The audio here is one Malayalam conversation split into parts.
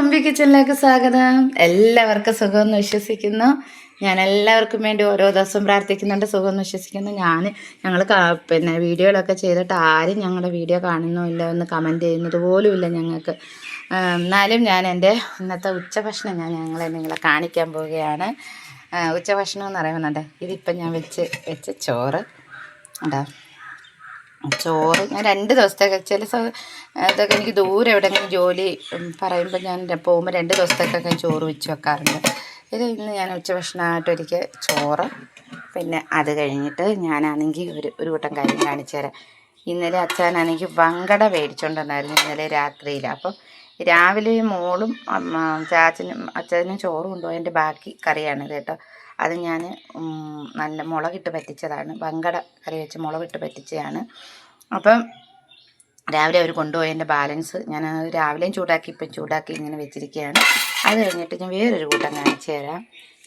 തുമ്പി കിച്ചണിലേക്ക് സ്വാഗതം. എല്ലാവർക്കും സുഖമെന്ന് വിശ്വസിക്കുന്നു. ഞാൻ എല്ലാവർക്കും വേണ്ടി ഓരോ ദിവസവും പ്രാർത്ഥിക്കുന്നുണ്ട്. സുഖമെന്ന് വിശ്വസിക്കുന്നു. ഞങ്ങൾ പിന്നെ വീഡിയോകളൊക്കെ ചെയ്തിട്ട് ആരും ഞങ്ങളുടെ വീഡിയോ കാണുന്നില്ല എന്ന് കമൻറ്റ് ചെയ്യുന്നത് പോലും ഇല്ല ഞങ്ങൾക്ക്. എന്നാലും ഞാൻ എൻ്റെ ഇന്നത്തെ ഉച്ചഭക്ഷണം നിങ്ങളെ കാണിക്കാൻ പോവുകയാണ്. ഉച്ചഭക്ഷണം എന്ന് പറയുന്നുണ്ട്, ഇതിപ്പം ഞാൻ വെച്ച ചോറ് ഉണ്ടോ. ചോറ് ഞാൻ 2 ദിവസത്തേക്ക് ഇതൊക്കെ എനിക്ക് ദൂരെ എവിടെയെങ്കിലും ജോലി പറയുമ്പോൾ ഞാൻ പോകുമ്പോൾ 2 ദിവസത്തേക്കൊക്കെ ചോറ് വെച്ച് വെക്കാറുണ്ട്. ഇത് ഇന്ന് ഞാൻ ഉച്ചഭക്ഷണമായിട്ട് ഒരിക്കൽ ചോറ്, പിന്നെ അത് കഴിഞ്ഞിട്ട് ഞാനാണെങ്കിൽ ഒരു കൂട്ടം കാര്യം കാണിച്ചു തരാം. ഇന്നലെ അച്ഛനാണെങ്കിൽ വങ്കട മേടിച്ചുകൊണ്ടുവന്നായിരുന്നു ഇന്നലെ രാത്രിയിൽ. അപ്പം രാവിലെ മോളും അച്ഛനും ചോറ് കൊണ്ടുപോയതിൻ്റെ ബാക്കി കറിയാണിത് കേട്ടോ. അത് ഞാൻ നല്ല മുളകിട്ട് പറ്റിച്ചതാണ്. വങ്കട കറി വെച്ച് മുളകിട്ട് പറ്റിച്ചതാണ്. അപ്പം രാവിലെ അവർ കൊണ്ടുപോയതിൻ്റെ ബാലൻസ് ഞാൻ രാവിലെയും ചൂടാക്കി ഇങ്ങനെ വെച്ചിരിക്കുകയാണ്. അത് കഴിഞ്ഞിട്ട് ഞാൻ വേറൊരു കൂട്ടം കാണിച്ചു തരാം.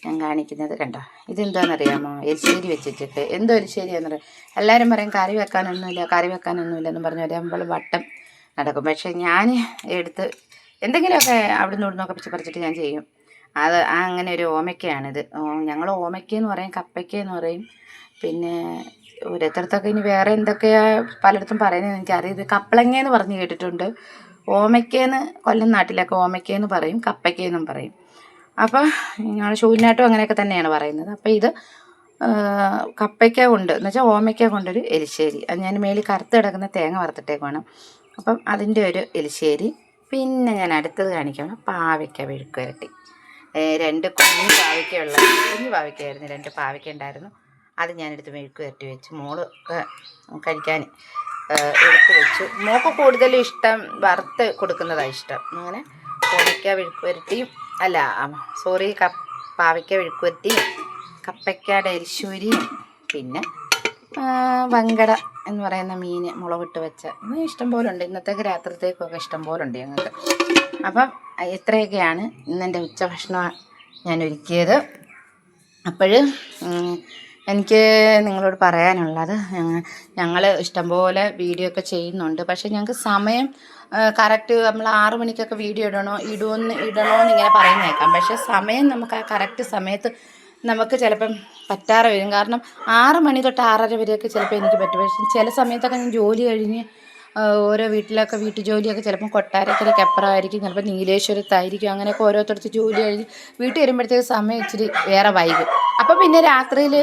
ഞാൻ കാണിക്കുന്നത് കണ്ടോ, ഇതെന്താണെന്നറിയാമോ? എരിശ്ശേരി വെച്ചിട്ട്. എന്തോ എരിശ്ശേരിയാണെന്നറിയാം. എല്ലാവരും പറയും കറി വെക്കാനൊന്നുമില്ല എന്ന് പറഞ്ഞ് ഒരമ്പൾ വട്ടം നടക്കും. പക്ഷേ ഞാൻ എടുത്ത് എന്തെങ്കിലുമൊക്കെ അവിടെ നിന്ന് ഇവിടുന്നൊക്കെ പറിച്ചിട്ട് ഞാൻ ചെയ്യും. അത് അങ്ങനെ ഒരു ഓമയ്ക്കയാണിത്. ഞങ്ങൾ ഓമയ്ക്കെന്ന് പറയും, കപ്പയ്ക്കെന്ന് പറയും. പിന്നെ ഓരോരുത്തരത്തൊക്കെ ഇനി വേറെ എന്തൊക്കെയാ പലയിടത്തും പറയുന്നത് എനിക്കറിയാം. ഇത് കപ്പളങ്ങയെന്ന് പറഞ്ഞ് കേട്ടിട്ടുണ്ട്. ഓമയ്ക്കേന്ന് കൊല്ലം നാട്ടിലൊക്കെ ഓമയ്ക്കേന്ന് പറയും, കപ്പയ്ക്കെന്നും പറയും. അപ്പോൾ ഞങ്ങൾ ശൂന്യാട്ടും അങ്ങനെയൊക്കെ തന്നെയാണ് പറയുന്നത്. അപ്പോൾ ഇത് കപ്പയ്ക്ക കൊണ്ട് എന്ന് വെച്ചാൽ ഓമയ്ക്ക കൊണ്ടൊരു എലിശ്ശേരി. അത് ഞാൻ മേളിൽ കറുത്ത് കിടക്കുന്ന തേങ്ങ വറുത്തിട്ടേക്ക് വേണം. അപ്പം അതിൻ്റെ ഒരു എലിശ്ശേരി. പിന്നെ ഞാൻ അടുത്തത് കാണിക്കണം, പാവയ്ക്ക മെഴുക്ക് പുരട്ടി. 2 കുഞ്ഞു പാവയ്ക്കായിരുന്നു. 2 പാവയ്ക്ക ഉണ്ടായിരുന്നു. അത് ഞാനെടുത്ത് മെഴുക്ക് പുരട്ടി വെച്ച്. മോള് കഴിക്കാൻ എടുത്ത് വെച്ചു. മോൾക്ക് കൂടുതലും ഇഷ്ടം വറുത്ത് കൊടുക്കുന്നതാണ് ഇഷ്ടം. അങ്ങനെ പാവയ്ക്ക മെഴുക്ക് പുരട്ടിയും പാവയ്ക്ക മെഴുക്ക് പുരട്ടിയും കപ്പയ്ക്കയുടെ എരിശ്ശേരിയും പിന്നെ വങ്കട എന്ന് പറയുന്ന മീൻ മുളകിട്ട് വെച്ച ഇഷ്ടം പോലെ ഉണ്ട്. ഇന്നത്തേക്ക് രാത്രിത്തേക്കൊക്കെ ഇഷ്ടം പോലെ ഉണ്ട് ഞങ്ങൾക്ക്. അപ്പം ഇത്രയൊക്കെയാണ് ഇന്നെൻ്റെ ഉച്ചഭക്ഷണം ഞാൻ ഒരുക്കിയത്. അപ്പോൾ എനിക്ക് നിങ്ങളോട് പറയാനുള്ളത്, ഞങ്ങൾ ഇഷ്ടംപോലെ വീഡിയോ ഒക്കെ ചെയ്യുന്നുണ്ട്. പക്ഷേ ഞങ്ങൾക്ക് സമയം കറക്റ്റ് നമ്മൾ 6 മണിക്കൊക്കെ വീഡിയോ ഇടണമെന്ന് ഇങ്ങനെ പറയുന്നേക്കാം. പക്ഷേ സമയം നമുക്ക് ആ കറക്റ്റ് സമയത്ത് നമുക്ക് ചിലപ്പം പറ്റാതെ വരും. കാരണം 6 മണി തൊട്ട് 6:30 വരെയൊക്കെ ചിലപ്പോൾ എനിക്ക് പറ്റും. പക്ഷേ ചില സമയത്തൊക്കെ ഞാൻ ജോലി കഴിഞ്ഞ് ഓരോ വീട്ടു ജോലിയൊക്കെ ചിലപ്പം കൊട്ടാരക്കരയ്ക്ക് അപ്പുറമായിരിക്കും, ചിലപ്പോൾ നീലേശ്വരത്തായിരിക്കും. അങ്ങനെയൊക്കെ ഓരോരുത്തർക്ക് ജോലി കഴിഞ്ഞ് വീട്ടിൽ വരുമ്പോഴത്തേക്ക് സമയം ഇച്ചിരി വേറെ വൈകും. അപ്പോൾ പിന്നെ രാത്രിയിൽ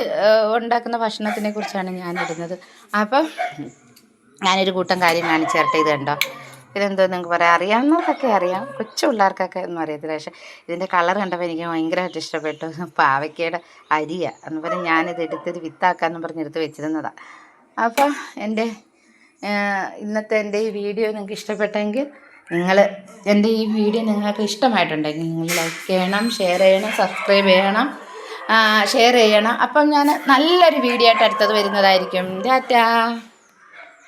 ഉണ്ടാക്കുന്ന ഭക്ഷണത്തിനെ കുറിച്ചാണ് ഞാനിടുന്നത്. അപ്പം ഞാനൊരു കൂട്ടം കാര്യം കാണിച്ചു തരട്ടെ. ഇത് കണ്ടോ, ഇതെന്തോ നിങ്ങൾക്ക് പറയാം, അറിയാവുന്നവർക്കൊക്കെ അറിയാം, കൊച്ചു പിള്ളേർക്കൊക്കെ ഒന്നും അറിയത്തില്ല. പക്ഷേ ഇതിൻ്റെ കളർ കണ്ടപ്പോൾ എനിക്ക് ഭയങ്കരമായിട്ട് ഇഷ്ടപ്പെട്ടു. പാവയ്ക്കയുടെ അരിയാണ് എന്ന് പറഞ്ഞ് ഞാനിത് എടുത്തൊരു വിത്താക്കാമെന്ന് പറഞ്ഞ് എടുത്ത് വെച്ചിരുന്നതാണ്. അപ്പം ഇന്നത്തെ എൻ്റെ ഈ വീഡിയോ നിങ്ങൾക്ക് ഇഷ്ടപ്പെട്ടെങ്കിൽ എൻ്റെ ഈ വീഡിയോ നിങ്ങൾക്ക് ഇഷ്ടമായിട്ടുണ്ടെങ്കിൽ നിങ്ങൾ ലൈക്ക് ചെയ്യണം, ഷെയർ ചെയ്യണം, സബ്സ്ക്രൈബ് ചെയ്യണം, ഷെയർ ചെയ്യണം. അപ്പം ഞാൻ നല്ലൊരു വീഡിയോ ആയിട്ട് അടുത്തത് വരുന്നതായിരിക്കും. ടാറ്റാ.